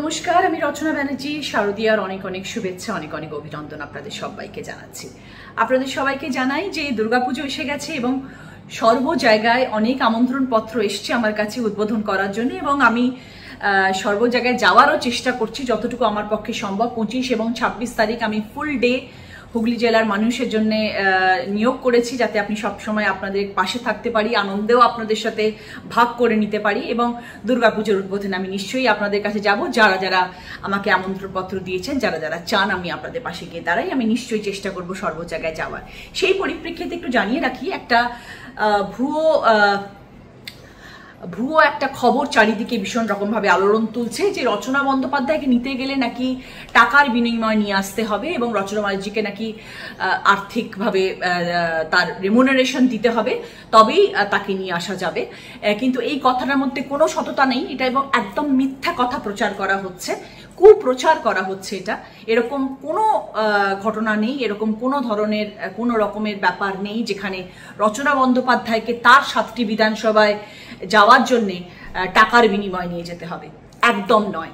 নমস্কার, আমি রচনা ব্যানার্জি। শারদীয়ার অনেক অনেক শুভেচ্ছা, অনেক অনেক অভিনন্দন আপনাদের সবাইকে জানাচ্ছি। আপনাদের সবাইকে জানাই যে দুর্গাপুজো এসে গেছে এবং সর্ব জায়গায় অনেক আমন্ত্রণ পত্র এসছে আমার কাছে উদ্বোধন করার জন্য, এবং আমি সর্ব জায়গায় যাওয়ারও চেষ্টা করছি যতটুকু আমার পক্ষে সম্ভব। 25 এবং 26 তারিখ আমি ফুল ডে হুগলি জেলার মানুষের জন্য নিয়োগ করেছি, যাতে আপনি সবসময় আপনাদের পাশে থাকতে পারি, আনন্দেও আপনাদের সাথে ভাগ করে নিতে পারি। এবং দুর্গাপুজোর উদ্বোধনে আমি নিশ্চয়ই আপনাদের কাছে যাব। যারা যারা আমাকে আমন্ত্রণপত্র দিয়েছেন, যারা যারা চান আমি আপনাদের পাশে গিয়ে দাঁড়াই, আমি নিশ্চয়ই চেষ্টা করব সর্ব জায়গায় যাওয়ার। সেই পরিপ্রেক্ষিতে একটু জানিয়ে রাখি, একটা ভুয়ো একটা খবর চারিদিকে ভীষণ রকমভাবে আলোড়ন তুলছে যে রচনা বন্দ্যোপাধ্যায়কে নিতে গেলে নাকি টাকার বিনিময় নিয়ে আসতে হবে এবং রচনা ব্যানার্জিকে নাকি আর্থিকভাবে তার রেমুনারেশন দিতে হবে, তবেই তাকে নিয়ে আসা যাবে। কিন্তু এই কথাটার মধ্যে কোনো সততা নেই, এটা এবং একদম মিথ্যা কথা প্রচার করা হচ্ছে, কুপ্রচার করা হচ্ছে। এটা এরকম কোনো ঘটনা নেই, এরকম কোনো ধরনের কোনো রকমের ব্যাপার নেই যেখানে রচনা বন্দ্যোপাধ্যায়কে তার 7টি বিধানসভায় যাওয়ার জন্যে টাকার বিনিময় নিয়ে যেতে হবে। একদম নয়।